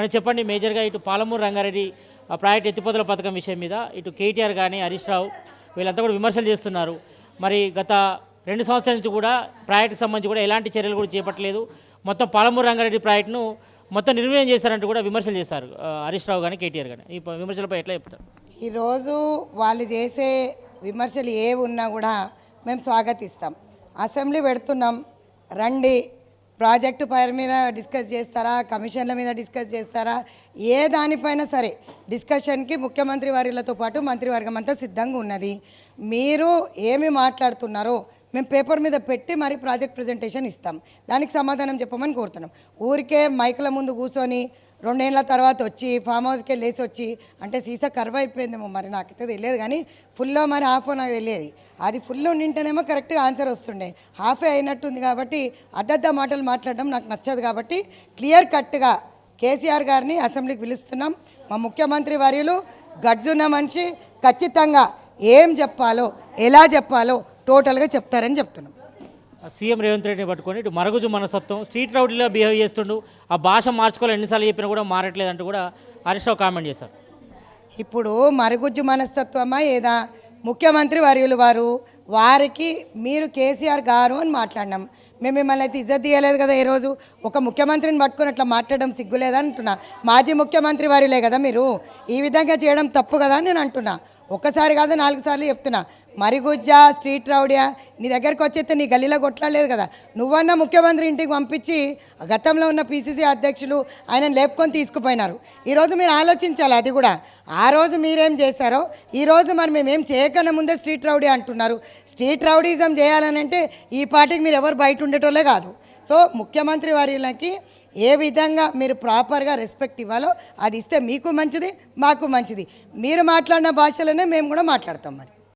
మరి చెప్పండి, మేజర్గా ఇటు పాలమూరు రంగారెడ్డి ప్రాజెక్ట్ ఎత్తిపోతల పథకం విషయం మీద ఇటు కేటీఆర్ కానీ హరీష్ రావు వీళ్ళంతా కూడా విమర్శలు చేస్తున్నారు. మరి గత 2 సంవత్సరాల నుంచి కూడా ప్రాజెక్టుకు సంబంధించి కూడా ఎలాంటి చర్యలు కూడా చేపట్టలేదు, మొత్తం పాలమూరు రంగారెడ్డి ప్రాజెక్టును మొత్తం నిర్వీర్యం చేశారంటూ కూడా విమర్శలు చేశారు హరీష్ రావు కానీ కేటీఆర్ కానీ. ఈ విమర్శలపై ఎట్లా చెప్తారు? ఈరోజు వాళ్ళు చేసే విమర్శలు ఏవి ఉన్నా కూడా మేము స్వాగతిస్తాం. అసెంబ్లీ పెడుతున్నాం, రండి, ప్రాజెక్టు పేరు మీద డిస్కస్ చేస్తారా, కమిషన్ల మీద డిస్కస్ చేస్తారా, ఏ దానిపైన సరే డిస్కషన్కి ముఖ్యమంత్రి వారిలతో పాటు మంత్రివర్గం అంతా సిద్ధంగా ఉన్నది. మీరు ఏమి మాట్లాడుతున్నారో మేము పేపర్ మీద పెట్టి మరి ప్రాజెక్ట్ ప్రజెంటేషన్ ఇస్తాం, దానికి సమాధానం చెప్పమని కోరుతున్నాం. ఊరికే మైకుల ముందు కూర్చొని 2 ఏళ్ల తర్వాత వచ్చి ఫామ్ హౌస్కి వెళ్ళేసి వచ్చి అంటే సీసా కర్వ్ అయిపోయిందేమో, మరి నాకైతే తెలియదు, కానీ ఫుల్లో మరి హాఫ్ నాకు తెలియదు. అది ఫుల్ ఉండింటేనేమో కరెక్ట్గా ఆన్సర్ వస్తుండే, హాఫే అయినట్టుంది. కాబట్టి అద్దద్ద మాటలు మాట్లాడడం నాకు నచ్చదు. కాబట్టి క్లియర్ కట్గా కేసీఆర్ గారిని అసెంబ్లీకి పిలుస్తున్నాం. మా ముఖ్యమంత్రి వర్యులు గడ్జున్న మనిషి, ఖచ్చితంగా ఏం చెప్పాలో ఎలా చెప్పాలో టోటల్గా చెప్తారని చెప్తున్నాం. సీఎం రేవంత్ రెడ్డిని పట్టుకొని ఇటు మరుగుజు మనస్తత్వం, స్ట్రీట్ రౌడీలో బిహేవ్ చేస్తుండు, ఆ భాష మార్చుకోవాలి ఎన్నిసార్లు చెప్పినా కూడా మారట్లేదు అంటూ కూడా హరీష్ రావు కామెంట్ చేశారు. ఇప్పుడు మరుగుజ్జు మనస్తత్వమా ఏదా? ముఖ్యమంత్రి వర్యులు వారికి మీరు కేసీఆర్ గారు అని మాట్లాడినాం. మేము మిమ్మల్ని అయితే ఇజ్జత్ తీయలేదు కదా. ఈరోజు ఒక ముఖ్యమంత్రిని పట్టుకొని అట్లా మాట్లాడడం సిగ్గులేదా అంటున్నా. మాజీ ముఖ్యమంత్రి వర్యులే కదా మీరు, ఈ విధంగా చేయడం తప్పు కదా అని నేను అంటున్నా. ఒక్కసారి కాదు 4 సార్లు చెప్తున్నా. మరిగుజ్జా, స్ట్రీట్ రౌడియా, నీ దగ్గరికి వచ్చేస్తే నీ గల్లీలో కొట్లాడలేదు కదా. నువ్వన్నా ముఖ్యమంత్రి ఇంటికి పంపించి గతంలో ఉన్న పీసీసీ అధ్యక్షులు ఆయన లేపుకొని తీసుకుపోయినారు. ఈరోజు మీరు ఆలోచించాలి అది కూడా. ఆ రోజు మీరేం చేశారో ఈరోజు మరి మేమేం చేయకన్నా ముందే స్ట్రీట్ రౌడీ అంటున్నారు. స్ట్రీట్ రౌడీజం చేయాలని అంటే ఈ పార్టీకి మీరు ఎవరు బయట ఉండేటోళ్ళే కాదు. సో ముఖ్యమంత్రి వారికి ఏ విధంగా మీరు ప్రాపర్గా రెస్పెక్ట్ ఇవ్వాలో అది ఇస్తే మీకు మంచిది, మాకు మంచిది. మీరు మాట్లాడిన భాషలోనే మేము కూడా మాట్లాడతాం. మరి